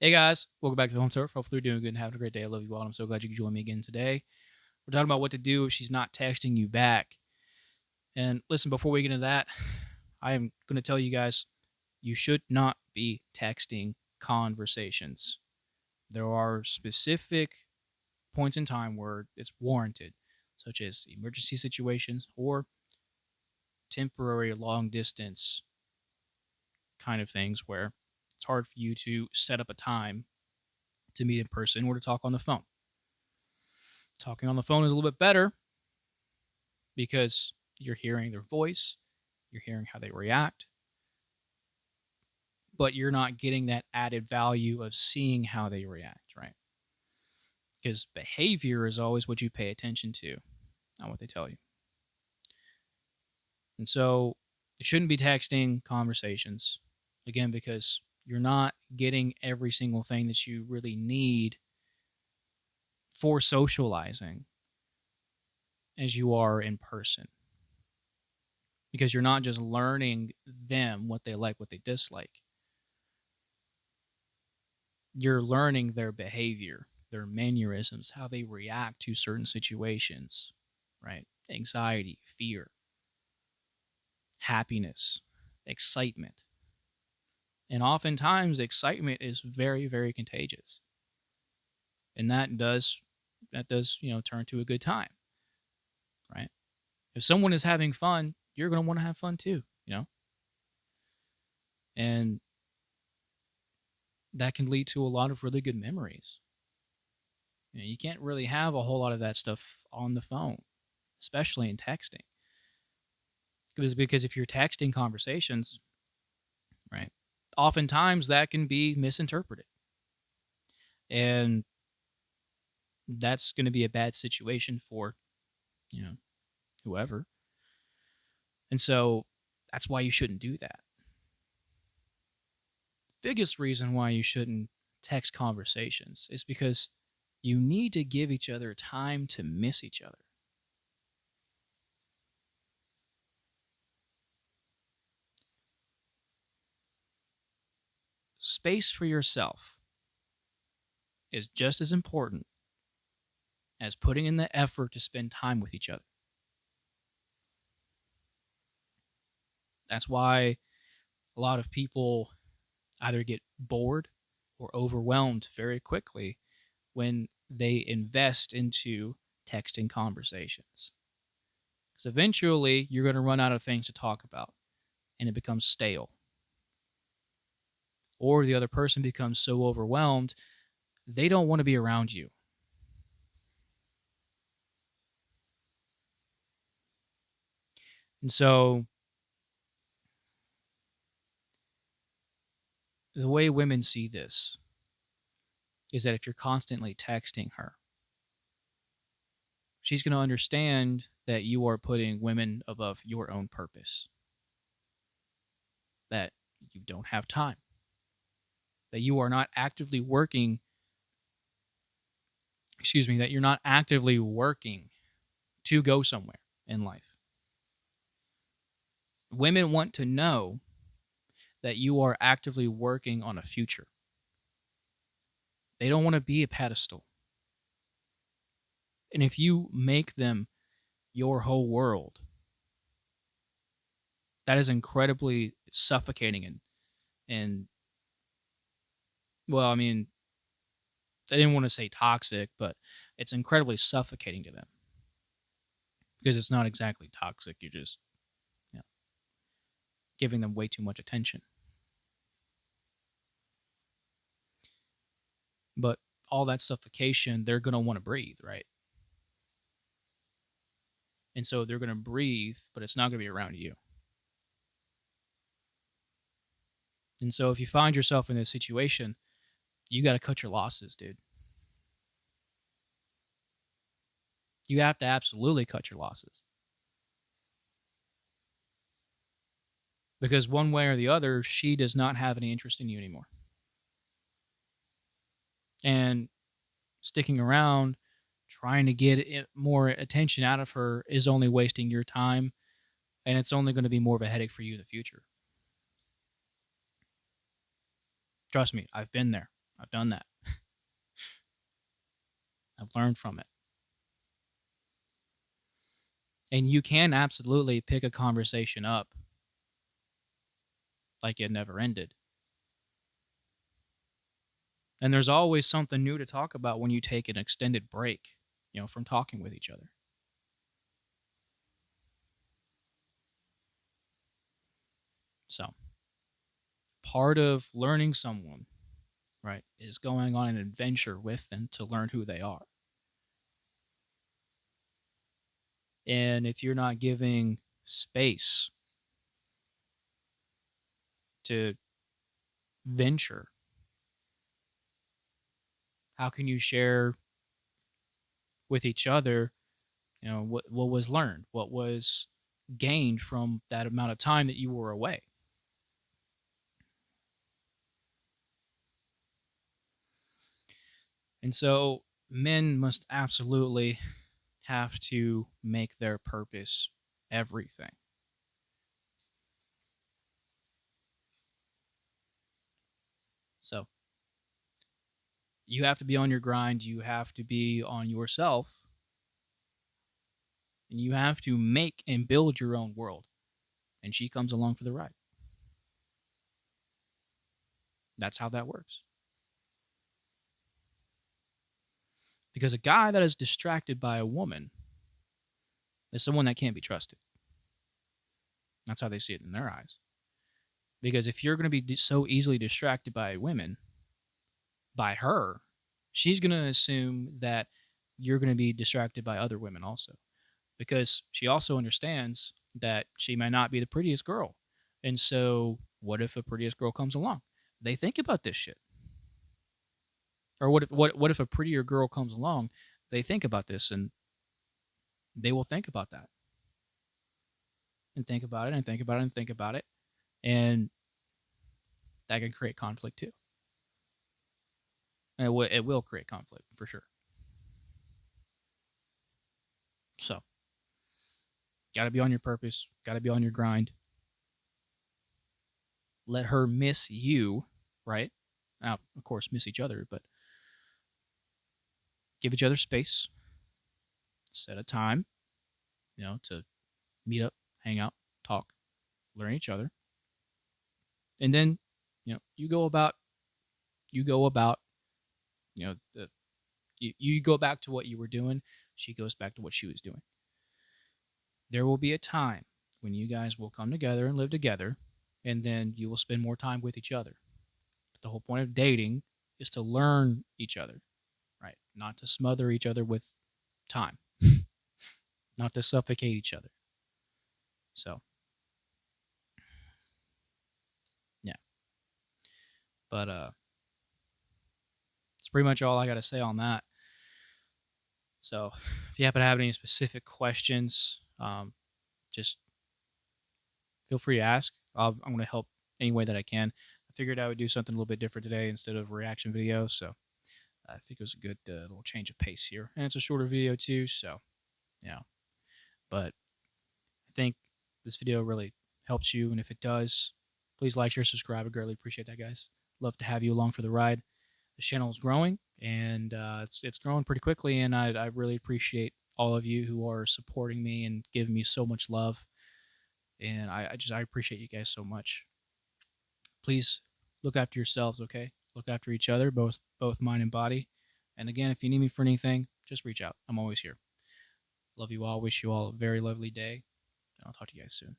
Hey guys, welcome back to the Home Turf. Hopefully you're doing good and having a great day. I love you all. I'm so glad you could join me again today. We're talking about what to do if she's not texting you back. And listen, before we get into that, I am going to tell you guys you should not be texting conversations. There are specific points in time where it's warranted, such as emergency situations or temporary long distance kind of things where it's hard for you to set up a time to meet in person or to talk on the phone. Talking on the phone is a little bit better because you're hearing their voice, you're hearing how they react, but you're not getting that added value of seeing how they react, right? Because behavior is always what you pay attention to, not what they tell you. And so you shouldn't be texting conversations, again, because you're not getting every single thing that you really need for socializing as you are in person. Because you're not just learning them, what they like, what they dislike. You're learning their behavior, their mannerisms, how they react to certain situations, right? Anxiety, fear, happiness, excitement. And oftentimes excitement is very, very contagious. And that does turn to a good time, right? If someone is having fun, you're going to want to have fun too. And that can lead to a lot of really good memories. You can't really have a whole lot of that stuff on the phone, especially in texting. Because if you're texting conversations, right, oftentimes that can be misinterpreted. And that's going to be a bad situation for, you know, whoever. And so that's why you shouldn't do that. Biggest reason why you shouldn't text conversations is because you need to give each other time to miss each other. Space for yourself is just as important as putting in the effort to spend time with each other. That's why a lot of people either get bored or overwhelmed very quickly when they invest into texting conversations. Because eventually you're going to run out of things to talk about and it becomes stale. Or the other person becomes so overwhelmed, they don't want to be around you. And so the way women see this is that if you're constantly texting her, she's going to understand that you are putting women above your own purpose, that you don't have time, that you are not actively working, that you're not actively working to go somewhere in life. Women want to know that you are actively working on a future. They don't want to be a pedestal. And if you make them your whole world, that is incredibly suffocating and well, I mean, I didn't want to say toxic, but it's incredibly suffocating to them because it's not exactly toxic. You're just you know, giving them way too much attention. But all that suffocation, they're going to want to breathe, right? And so they're going to breathe, but it's not going to be around you. And so if you find yourself in this situation, you got to cut your losses, dude. You have to absolutely cut your losses because one way or the other, she does not have any interest in you anymore. And sticking around, trying to get more attention out of her is only wasting your time and it's only going to be more of a headache for you in the future. Trust me, I've been there. I've done that. I've learned from it. And you can absolutely pick a conversation up like it never ended. And there's always something new to talk about when you take an extended break, from talking with each other. So, part of learning someone, right, is going on an adventure with them to learn who they are. And if you're not giving space to venture, how can you share with each other, what was learned, what was gained from that amount of time that you were away? And so men must absolutely have to make their purpose everything. So you have to be on your grind, you have to be on yourself, and you have to make and build your own world. And she comes along for the ride. That's how that works. Because a guy that is distracted by a woman is someone that can't be trusted. That's how they see it in their eyes. Because if you're going to be so easily distracted by women, by her, she's going to assume that you're going to be distracted by other women also. Because she also understands that she might not be the prettiest girl. And so, what if a prettiest girl comes along? They think about this shit. Or what if a prettier girl comes along? They think about this, and they will think about that and think about it and think about it and think about it, and that can create conflict too. And it will create conflict for sure. So, got to be on your purpose, got to be on your grind. Let her miss you, right? Now, of course, miss each other, but give each other space. Set a time, to meet up, hang out, talk, learn each other, and then, you go about, the you go back to what you were doing. She goes back to what she was doing. There will be a time when you guys will come together and live together, and then you will spend more time with each other. But the whole point of dating is to learn each other, right? Not to smother each other with time, not to suffocate each other. So, yeah. But that's pretty much all I got to say on that. So, if you happen to have any specific questions, just feel free to ask. I'm going to help any way that I can. I figured I would do something a little bit different today instead of reaction videos. So I think it was a good little change of pace here. And it's a shorter video too. So, yeah. But I think this video really helps you. And if it does, please like, share, subscribe. I greatly appreciate that, guys. Love to have you along for the ride. The channel is growing, and it's growing pretty quickly. And I really appreciate all of you who are supporting me and giving me so much love. And I appreciate you guys so much. Please look after yourselves, okay? Look after each other, both mind and body. And again, if you need me for anything, just reach out. I'm always here. Love you all. Wish you all a very lovely day. And I'll talk to you guys soon.